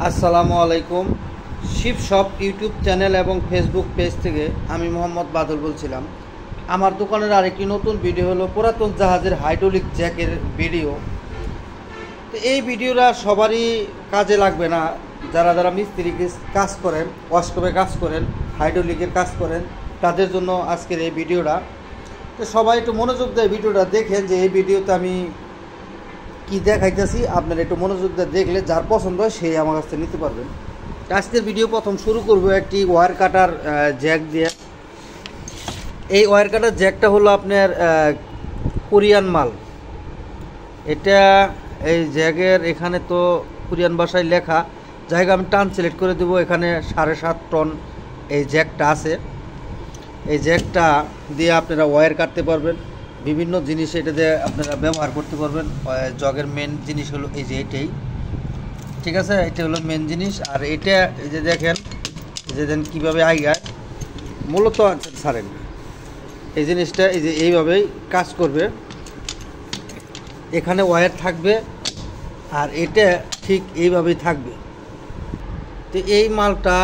আসসালামু আলাইকুম। Sheep shop YouTube channel এবং ফেসবুক পেজ থেকে আমি মোহাম্মদ বাদল বলছিলাম। আমার দোকানের আরেকটি নতুন ভিডিও হলো পুরাতন জাহাজের হাইড্রোলিক জ্যাকের ভিডিও। তো এই ভিডিওটা সবারই কাজে লাগবে না, যারা যারা মিস্ত্রি কাজ করেন, ওয়াশরুমে কাজ করেন, হাইড্রোলিকের কাজ করেন, তাদের জন্য আজকের এই ভিডিওটা। তো সবাই একটু মনোযোগ দিয়ে ভিডিওটা দেখেন যে এই ভিডিওতে আমি কি দেখাইতেছি। আপনারা একটু মনোযোগ দিয়ে দেখলে যার পছন্দ হয় সেই আমার কাছ থেকে নিতে পারবেন। আজকের ভিডিও প্রথম শুরু করব একটি ওয়্যার কাটার জ্যাক দিয়ে। এই ওয়্যার কাটার জ্যাকটা হলো আপনার কোরিয়ান মাল। এটা এই জ্যাকের এখানে তো কোরিয়ান ভাষায় লেখা, জায়গা আমি ট্রান্সলেট করে দেবো। এখানে 7.5 টন এই জ্যাকটা আছে। এই জ্যাকটা দিয়ে আপনারা ওয়্যার কাটতে পারবেন, বিভিন্ন জিনিস এটা দিয়ে আপনারা ব্যবহার করতে পারবেন। জগের মেন জিনিস হলো এই যে এটাই, ঠিক আছে, এটা হলো মেন জিনিস। আর এটা এই যে দেখেন, এই যে দেখেন কীভাবে আইগায় মূলত ছাড়েন এই জিনিসটা, এই যে এইভাবেই কাজ করবে। এখানে ওয়্যার থাকবে আর এটা ঠিক এইভাবেই থাকবে। তো এই মালটা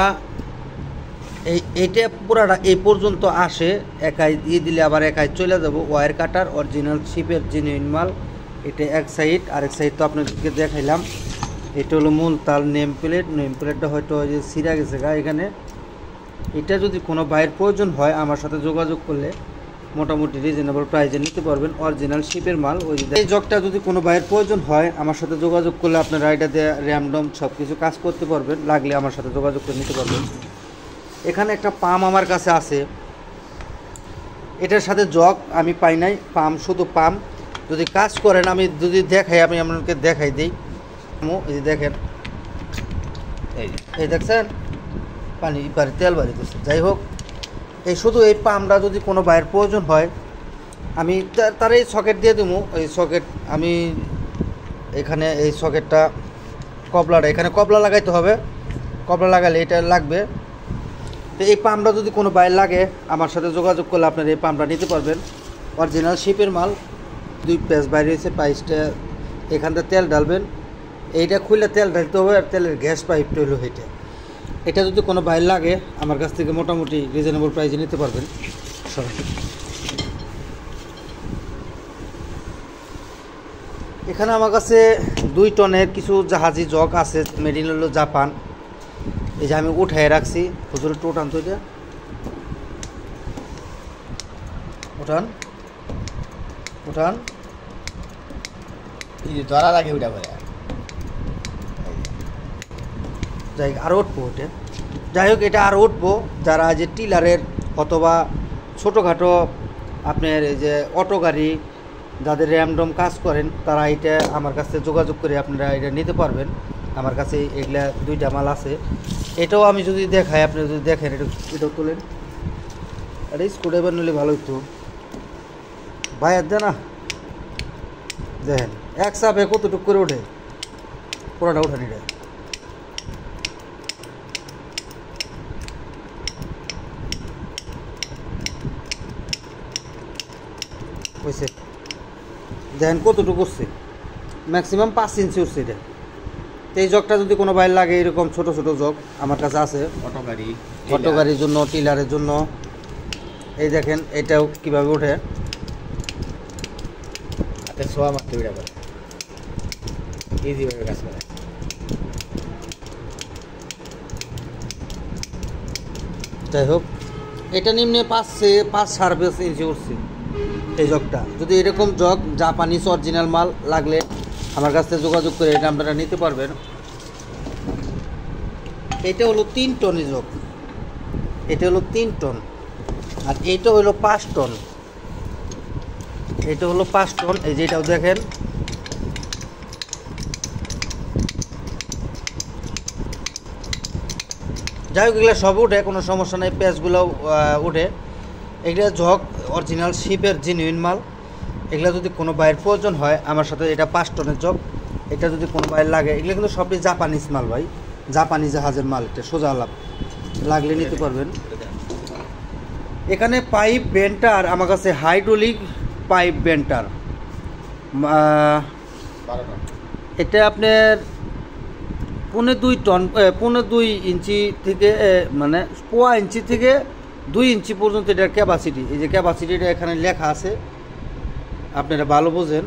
এইটা পুরাটা এই পর্যন্ত আসে, একাই দিয়ে দিলে আবার একাই চলে যাব। ওয়্যার কাটার অরিজিনাল শিপের জেনুইন মাল। এটা এক সাইড, আরেক সাইড তো আপনাদেরকে দেখাইলাম। এটা হলো মূল তার নেম প্লেটটা হয়তো ওই যে ছিঁড়া গেছে গা এখানে। এটা যদি কোনো বাইরের প্রয়োজন হয় আমার সাথে যোগাযোগ করলে মোটামুটি রিজনেবল প্রাইসে নিতে পারবেন। অরিজিনাল শিপের মাল। ওই এই জগটা যদি কোনো বাইরের প্রয়োজন হয় আমার সাথে যোগাযোগ করলে আপনারা এটাতে র্যামডম সব কিছু কাজ করতে পারবেন। লাগলে আমার সাথে যোগাযোগ করে নিতে পারবেন। এখানে একটা পাম আমার কাছে আছে, এটার সাথে জগ আমি পাই নাই, পাম শুধু পাম। যদি কাজ করেন আমি যদি দেখাই, আমি আপনাকে দেখাই দিই। এই যে দেখেন, এই দেখছেন পানি বাড়ি তেল বাড়িতেছে। যাই হোক, এই শুধু এই পামটা যদি কোনো বাইরের প্রয়োজন হয় আমি তার এই সকেট দিয়ে দেবো। এই সকেট আমি এখানে এই সকেটটা কপলাটা এখানে কপলা লাগাইতে হবে, কপলা লাগালে এটা লাগবে। তো এই পাম্পটা যদি কোনো বাইরে লাগে আমার সাথে যোগাযোগ করলে আপনারা এই পাম্পটা নিতে পারবেন। অরিজিনাল শিপের মাল। 2 পেজ বাইরে হয়েছে, পাইসটা এখানটা তেল ঢালবেন, এইটা খুললে তেল ঢালতে হবে। আর তেলের গ্যাস পাইপটা হলো এটা যদি কোনো বাইরে লাগে আমার কাছ থেকে মোটামুটি রিজনেবল প্রাইসে নিতে পারবেন সবাই। এখানে আমার কাছে 2 টনের কিছু জাহাজি জগ আছে, মেড ইন হলো জাপান। এই যে আমি উঠাই রাখছি। হুজুর একটু উঠান তো, এটা উঠান উঠান, ধরা লাগে ওটা করে। যাই আরও উঠবো ওটা। যাই হোক, এটা আরও উঠবো। যারা যে টিলারের অথবা ছোটোখাটো আপনার এই যে অটো গাড়ি, যাদের র্যামডম কাজ করেন, তারা এটা আমার কাছে যোগাযোগ করে আপনারা এটা নিতে পারবেন। আমার কাছে এগুলা 2টা মাল আছে। এটাও আমি যদি দেখাই, আপনি যদি দেখেন, এটাও তোলেন। এটা স্ক্রুড্রাইভার নিলে ভালো হতো ভাই। আর দেয় না, দেখেন এক চাপে কতটুকু করে ওঠে, পুরোটা ওঠানি এটা। বুঝছে, দেখেন কতটুকু উঠছে, ম্যাক্সিমাম 5 ইঞ্চি উঠছে এটা। তো এই জগটা যদি কোনো বাইরে লাগে, এরকম ছোট ছোট জগ আমার কাছে আছে অটো গাড়ির জন্য, টিলারের জন্য। এই দেখেন এটাও কীভাবে ওঠে, হাতে ছোঁয়া মারতে ওইটা করে ইজিভাবে কাজ করে। যাই হোক, এটা নিম্নে 5.5 ইঞ্চি উঠছে এই জগটা। যদি এরকম জগ জাপানিজ অরিজিনাল মাল লাগলে আমার কাছ থেকে যোগাযোগ করে এটা আপনারা নিতে পারবেন। এটা হলো 3 টনের জগ, এটা হলো 3 টন। আর এইটা হলো 5 টন, এটা হলো 5 টন। এই যে এটাও দেখেন, যাই হোক এগুলো সব উঠে, কোনো সমস্যা নেই। পেঁয়াজগুলোও উঠে। এগুলো জগ অরিজিনাল শিপের জেনুইন মাল। এগুলো যদি কোনো বাইরের প্রয়োজন হয় আমার সাথে, এটা 5 টনের জগ, এটা যদি কোনো বাইরে লাগে, এগুলো কিন্তু সবই জাপানিজ মাল ভাই, জাপানি জাহাজের মাল। এটা সোজা লাভ, লাগলে নিতে পারবেন। এখানে পাইপ বেন্টার আমার কাছে হাইড্রোলিক পাইপ বেন্টার, এটা আপনার 2.5 টন 2.5 ইঞ্চি থেকে মানে 1.5 ইঞ্চি থেকে 2 ইঞ্চি পর্যন্ত এটার ক্যাপাসিটি। এই যে ক্যাপাসিটিটা এখানে লেখা আছে, আপনারা ভালো বোঝেন,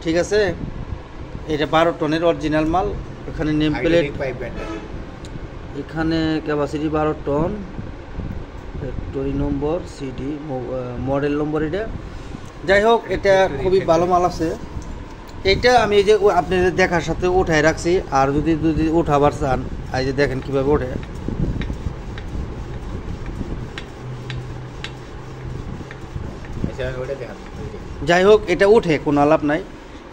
ঠিক আছে। এটা 12 টনের অরিজিনাল মাল। এখানে নেম প্লেট, এখানে ক্যাপাসিটি 12 টন, ফ্যাক্টরি নম্বর, সিডি, মডেল নম্বর। এটা যাই হোক, এটা খুবই ভালো মাল আছে। এইটা আমি এই যে আপনাদের দেখার সাথে উঠায় রাখছি। আর যদি যদি উঠাবার চান, এই যে দেখেন কীভাবে ওঠে। যাই হোক, এটা উঠে, কোনো আলাপ নাই।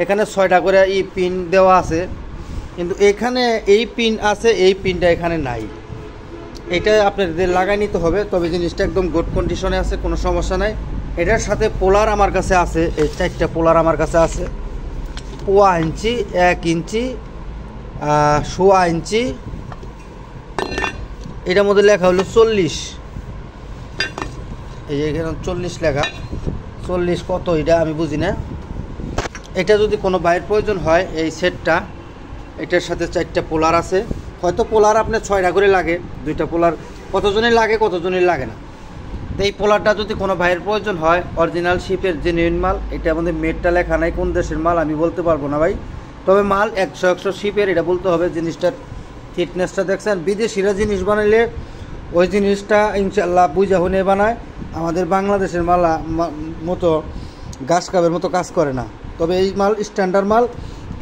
এখানে 6টা করে পিন দেওয়া আছে, কিন্তু এখানে এই পিন আছে, এই পিনটা এখানে নাই। এটা আপনাদের লাগাই নিতে হবে। তবে জিনিসটা একদম গুড কন্ডিশনে আছে, কোনো সমস্যা নাই। এটার সাথে পোলার আমার কাছে আছে, এই 4টা পোলার আমার কাছে আছে। 1.5 ইঞ্চি, 1 ইঞ্চি, 1.5 ইঞ্চি। এটার মধ্যে লেখা হলো 40। এই যে এখানে 40 লেখা। 40 কত এটা আমি বুঝি না। এটা যদি কোনো বাইরের প্রয়োজন হয়, এই সেটটা, এটার সাথে 4টা পোলার আছে। হয়তো পোলার আপনার 6টা করে লাগে, 2টা পোলার কতজনের লাগে, কতজনের লাগে না। তো এই পোলারটা যদি কোনো ভাইয়ের প্রয়োজন হয়, অরিজিনাল শিপের জেনুইন মাল। এটা আমাদের মেটটা লেখা নাই, কোন দেশের মাল আমি বলতে পারবো না ভাই। তবে মাল 100 শিপের, এটা বলতে হবে। জিনিসটার ফিটনেসটা দেখছেন। বিদেশিরা জিনিস বানাইলে ওই জিনিসটা ইনশাল্লাহ বুঝা হুনে বানায়। আমাদের বাংলাদেশের মাল মতো গাছ কাবের মতো কাজ করে না। তবে এই মাল স্ট্যান্ডার্ড মাল।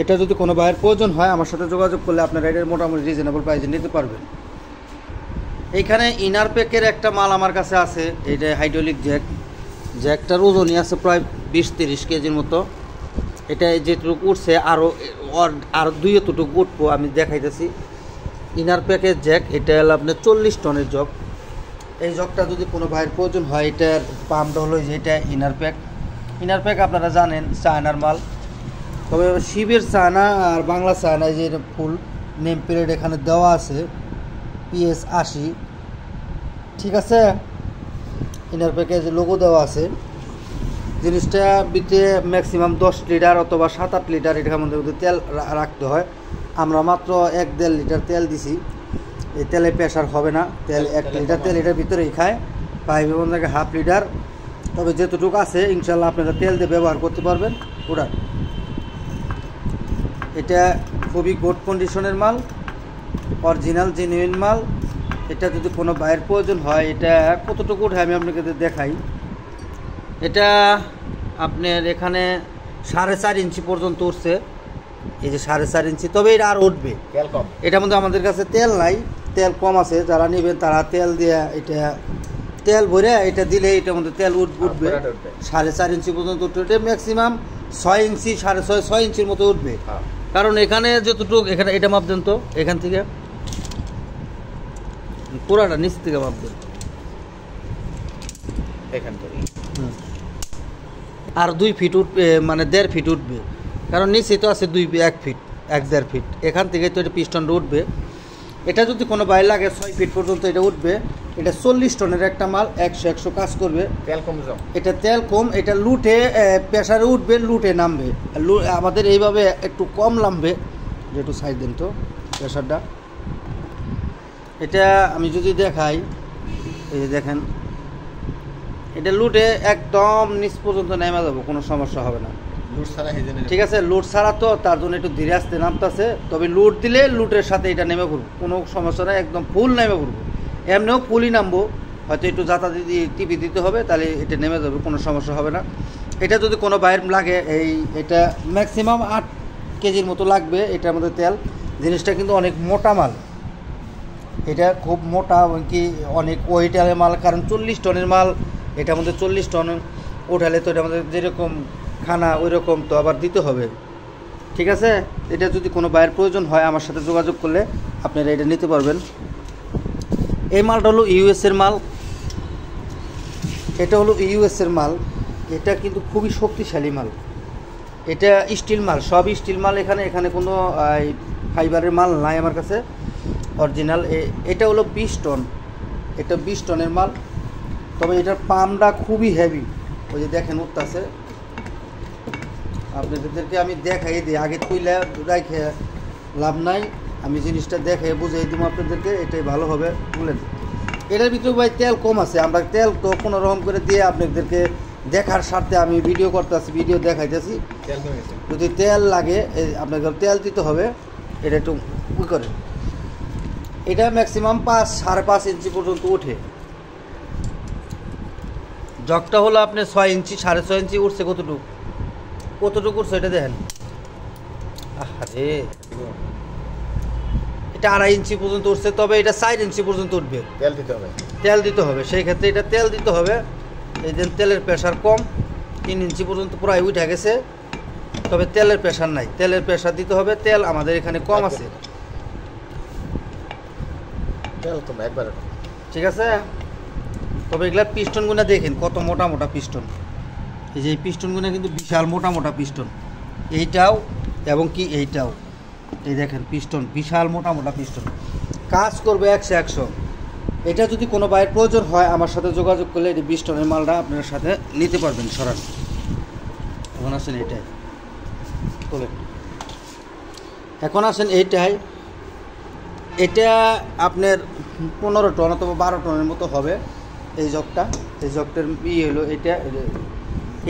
এটা যদি কোনো ভাইয়ের প্রয়োজন হয়, আমার সাথে যোগাযোগ করলে আপনারা এটার মোটামুটি রিজনেবল প্রাইসে নিতে পারবেন। এইখানে ইনার প্যাকের একটা মাল আমার কাছে আছে। এইটা হাইড্রোলিক জ্যাক। জ্যাকটার ওজনই আছে প্রায় 20-30 কেজির মতো। এটা যেটুকু উঠছে আরও 2 এতটুকু উঠবো, আমি দেখাইতেছি। ইনার প্যাকের জ্যাক। এটা হলো আপনার 40 টনের জগ। এই জগটা যদি কোনো ভাইয়ের প্রয়োজন হয়, এটার পাম্পটা হলো যে এটা ইনার প্যাক। ইনার প্যাক আপনারা জানেন চায়নার মাল। তবে শিবের চায়না আর বাংলা চায়না, যে ফুল নেম প্লেট এখানে দেওয়া আছে, PS 80, ঠিক আছে। ইনার প্যাকেজ লোগো দেওয়া আছে। জিনিসটা ভিতরে ম্যাক্সিমাম 10 লিটার অথবা 7-8 লিটার এটার মধ্যে তেল রাখতে হয়। আমরা মাত্র 1-1.5 লিটার তেল দিছি। এই তেলে প্রেশার হবে না। তেল 1 লিটার তেল এটার ভিতরেই খায়। পাইপের মধ্যে 1/2 লিটার। তবে যেতটুকু আছে ইনশাল্লাহ আপনারা তেল দিয়ে ব্যবহার করতে পারবেন। ওটা এটা খুবই গুড কন্ডিশনের মাল, অরিজিনাল জেনুইন মাল। এটা যদি কোনো বাইরের প্রয়োজন হয়, এটা কতটুকু উঠে আমি আপনাকে দেখাই। এটা আপনার এখানে 4.5 ইঞ্চি পর্যন্ত উঠছে। এই যে 4.5 ইঞ্চি। তবে এটা আর উঠবে, তেল কম। এটার মধ্যে আমাদের কাছে তেল নাই, তেল কম আছে। যারা নেবেন তারা তেল দিয়ে, এটা তেল ভরে এটা দিলে এটার মধ্যে তেল উঠবে। 4.5 ইঞ্চি পর্যন্ত উঠবে। এটা ম্যাক্সিমাম 6 ইঞ্চি, 6.5, 6 ইঞ্চির মতো উঠবে। কারণ এখানে যতটুকু, এখানে এটা মাপ দেন তো, এখান থেকে পুরাটা নিচ থেকে মাপ দেন, এখান থেকে আর 2 ফিট উঠবে, মানে 1.5 ফিট উঠবে। কারণ নিচে তো আছে 1 ফিট, 1-1.5 ফিট। এখান থেকে তো এটা পিস্টনটা উঠবে। এটা যদি কোনো বাইরে লাগে 6 ফিট পর্যন্ত এটা উঠবে। এটা 40 টনের একটা মাল, 100 কাজ করবে। তেল কম, এটা তেল কম। এটা লুটে প্রেসারে উঠবে, লুটে নামবে। আমাদের এইভাবে একটু কম নামবে। যেটু সাইড দেন তো প্রেসারটা। এটা আমি যদি দেখাই, এই যে দেখেন, এটা লুটে একদম নিচ পর্যন্ত নেমে যাবো, কোনো সমস্যা হবে না। ঠিক আছে। লুট ছাড়া তো, তার জন্য একটু ধীরে আসতে নামতেছে। তবে লুট দিলে লুটের সাথে এটা নেমে পড়বো, কোনো সমস্যা নেই। একদম ফুল নেমে পড়বো। এমনিও ফুলই নামবো, হয়তো একটু যাতা টিপি দিতে হবে, তাহলে এটা নেমে যাবে, কোনো সমস্যা হবে না। এটা যদি কোনো বাইরে লাগে, এটা ম্যাক্সিমাম 8 কেজির মতো লাগবে এটার মধ্যে তেল। জিনিসটা কিন্তু অনেক মোটা মাল। এটা খুব মোটা, কি অনেক ওয়েটের মাল। কারণ 40 টনের মাল, এটার মধ্যে 40 টন উঠালে তো এটার মধ্যে যেরকম খানা ওই রকম তো আবার দিতে হবে, ঠিক আছে। এটা যদি কোনো বাইরের প্রয়োজন হয়, আমার সাথে যোগাযোগ করলে আপনারা এটা নিতে পারবেন। এই মালটা হলো ইউএসের মাল। এটা হলো ইউএসের মাল। এটা কিন্তু খুবই শক্তিশালী মাল। এটা স্টিল মাল, সব স্টিল মাল। এখানে কোনো ফাইবারের মাল নাই আমার কাছে, অরিজিনাল। এটা হলো 20 টন। এটা 20 টনের মাল। তবে এটার পাম্পটা খুবই হেভি। ওই যে দেখেন উঠতেছে। আপনাদেরকে আমি দেখাই দিই, আগে তুইলে রেখে লাভ নাই। আমি জিনিসটা দেখে বুঝিয়ে দিব আপনাদেরকে, এটাই ভালো হবে। বলেন এটার ভিতরে ভাই তেল কম আছে, আমরা তেল তো কোনো রকম করে দিয়ে আপনাদেরকে দেখার স্বার্থে আমি ভিডিও করতেছি, ভিডিও দেখাইতেছি। যদি তেল লাগে আপনাকে তেল দিতে হবে, এটা একটু করে। এটা ম্যাক্সিমাম 5.5 ইঞ্চি পর্যন্ত ওঠে। জগটা হলো আপনি 6 ইঞ্চি 6.5 ইঞ্চি উঠছে। কতটুকু উঠছে এটা দেখেন। আরে এটা 2.5 ইঞ্চি পর্যন্ত উঠছে, তবে এটা 4 ইঞ্চি পর্যন্ত উঠবে। তেল দিতে হবে সেই ক্ষেত্রে এটা তেল দিতে হবে। এই যে তেলের প্রেশার কম, 3 ইঞ্চি পর্যন্ত প্রায় উঠে গেছে, তবে তেলের প্রেশার নাই। তেলের প্রেশার দিতে হবে, তেল আমাদের এখানে কম আছে। ঠিক আছে, তবে এগুলার পিস্টনগুলো দেখেন কত মোটা মোটা পিস্টন। এই যে এই পিস্টনগুলো কিন্তু বিশাল মোটা মোটা পিস্টন, এইটাও এবং কি এইটাও। এই দেখেন পিস্টন বিশাল মোটা মোটা পিস্টন, কাজ করবে 100। এটা যদি কোনো বাইরের প্রয়োজন হয় আমার সাথে যোগাযোগ করলে এই 20 টনের মালটা আপনার সাথে নিতে পারবেন সরান। এখন আসেন এইটাই তোলেন, এখন আসেন এইটাই। এটা আপনার 15 টন অথবা 12 টনের মতো হবে এই জগটা। এই জগটার হলো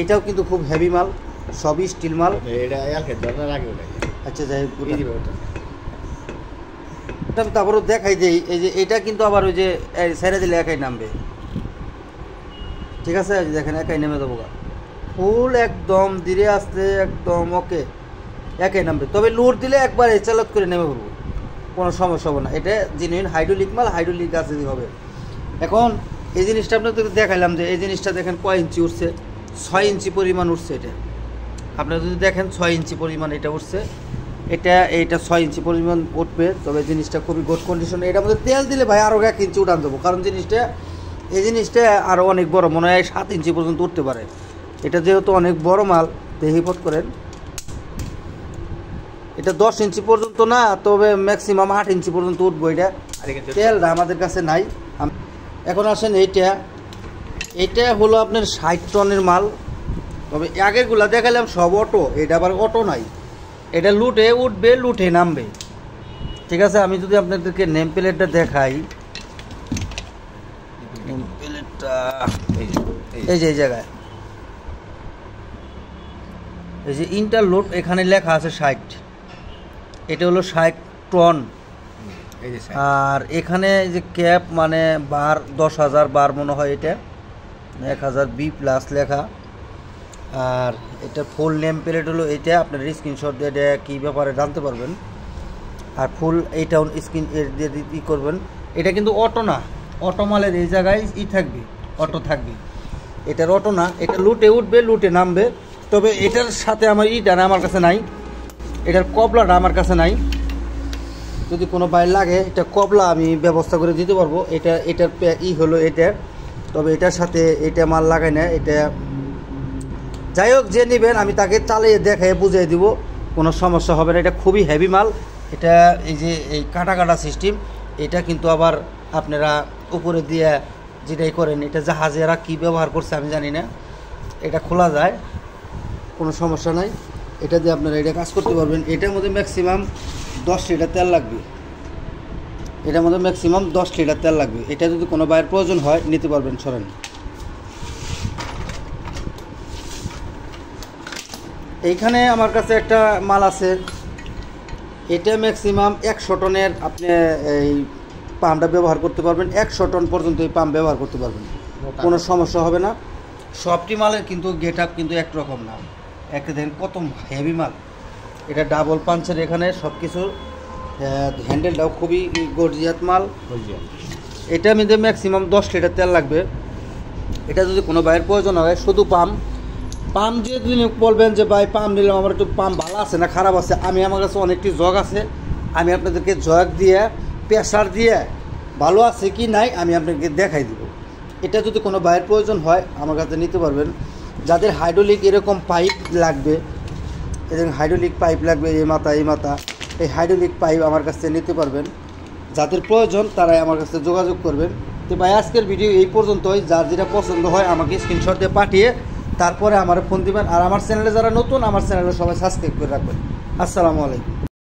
এটাও কিন্তু খুব হেভি মাল, সবই স্টিল মাল। আচ্ছা যাই হোক, তারপরও দেখাই দেই। এই যে এটা কিন্তু আবার ওই যে ছেড়ে দিলে একাই নামবে। ঠিক আছে, দেখেন একাই নেমে দেবো, ফুল একদম ধীরে আসতে একদম ওকে একাই নামবে। তবে লোড দিলে একবার চালত করে নেমে পড়বো, কোনো সমস্যা হবে না। এটা জেনুইন হাইড্রোলিক মাল, হাইড্রোলিক গাছে হবে। এখন এই জিনিসটা আপনাদের দেখাইলাম যে এই জিনিসটা দেখেন কয় ইঞ্চি উঠছে, 6 ইঞ্চি পরিমাণ উঠছে। এটা আপনারা যদি দেখেন 6 ইঞ্চি পরিমাণ এটা উঠছে। এইটা 6 ইঞ্চি পরিমাণ উঠবে, তবে জিনিসটা খুবই গুড কন্ডিশন। এটার মধ্যে তেল দিলে ভাই আরও 1 ইঞ্চি উঠান দেবো, কারণ এই জিনিসটা আরও অনেক বড়, মনে হয় 7 ইঞ্চি পর্যন্ত উঠতে পারে। এটা যেহেতু অনেক বড় মাল, হিপত করেন এটা 10 ইঞ্চি পর্যন্ত না, তবে ম্যাক্সিমাম 8 ইঞ্চি পর্যন্ত উঠবো। এটা তেলটা আমাদের কাছে নাই। এখন আসেন এইটা হলো আপনার 60 টনের মাল, তবে আগেরগুলা দেখালাম সব অটো, এটা আবার অটো নাই। এটা লুটে উঠবে, লুটে নামবে। ঠিক আছে, আমি যদি আপনাদেরকে নেম প্লেটটা দেখাই, নেম প্লেটটা এই যে এই জায়গায় এই যে ইন্টারলোড এখানে লেখা আছে 60, এটা হলো 60 টন। আর এখানে যে ক্যাপ মানে বার 10,000 বার মনে হয়, এটা 1000 B+ লেখা। আর এটা ফুল নেম প্লেট হলো এইটা, আপনার স্ক্রিনশট দিয়ে এটা কী ব্যাপারে জানতে পারবেন। আর ফুল এইটাও স্ক্রিন দিয়ে ই করবেন। এটা কিন্তু অটো না, অটো মালের এই জায়গায় থাকবে, অটো থাকবে। এটার অটো না, এটা লুটে উঠবে, লুটে নামবে। তবে এটার সাথে আমার আমার কাছে নাই, এটার কবলাটা আমার কাছে নাই। যদি কোনো বাইর লাগে এটা কবলা আমি ব্যবস্থা করে দিতে পারবো। এটার হলো এটা, তবে এটার সাথে এটা মাল লাগাই না। এটা যাই হোক, যে নেবেন আমি তাকে চালিয়ে দেখে বুঝিয়ে দিব, কোনো সমস্যা হবে না। এটা খুবই হেভি মাল। এটা এই যে এই কাটা সিস্টেম, এটা কিন্তু আবার আপনারা উপরে দিয়ে যেটাই করেন, এটা জাহাজেরা কী ব্যবহার করছে আমি জানি না, এটা খোলা যায়, কোনো সমস্যা নাই। এটা দিয়ে আপনারা এটা কাজ করতে পারবেন। এটার মধ্যে ম্যাক্সিমাম 10 লিটার তেল লাগবে। এটার মধ্যে ম্যাক্সিমাম 10 লিটার তেল লাগবে। এটা যদি কোনো বাইরের প্রয়োজন হয় নিতে পারবেন, সরেন। এইখানে আমার কাছে একটা মাল আছে, এটা ম্যাক্সিমাম 100 টনের আপনি এই পাম্পটা ব্যবহার করতে পারবেন। 100 টন পর্যন্ত এই পাম্প ব্যবহার করতে পারবেন, কোনো সমস্যা হবে না। সবটি মালের কিন্তু গেট আপ কিন্তু একরকম না। একটা দেখেন কত হেভি মাল, এটা ডাবল পাঞ্চের, এখানে সব কিছু হ্যান্ডেলটাও খুবই গর্জিয়াত মাল। এটা মধ্যে ম্যাক্সিমাম 10 লিটার তেল লাগবে। এটা যদি কোনো বাইরের প্রয়োজন হয়, শুধু পাম্প যে যদি বলবেন যে ভাই পাম্প নিলাম, আমার একটু পাম্প ভালো আছে না খারাপ আছে, আমার কাছে অনেকটি জগ আছে, আমি আপনাদেরকে জগ দিয়ে প্রেসার দিয়ে ভালো আছে কি নাই আমি আপনাকে দেখাই দিব। এটা যদি কোনো বাইরের প্রয়োজন হয় আমার কাছে নিতে পারবেন। যাদের হাইড্রোলিক এরকম পাইপ লাগবে, এরকম হাইড্রোলিক পাইপ লাগবে, এই মাথা এই হাইড্রোলিক পাইপ আমার কাছ থেকে নিতে পারবেন। যাদের প্রয়োজন তারাই আমার কাছে যোগাযোগ করবেন। তো ভাই আজকের ভিডিও এই পর্যন্তই। যার যেটা পছন্দ হয় আমাকে স্ক্রিনশট দিয়ে পাঠিয়ে তারপরে আমার ফোন দিবেন। আর আমার চ্যানেলে যারা নতুন, আমার চ্যানেলে সবাই সাবস্ক্রাইব করে রাখবেন। আসসালামু আলাইকুম।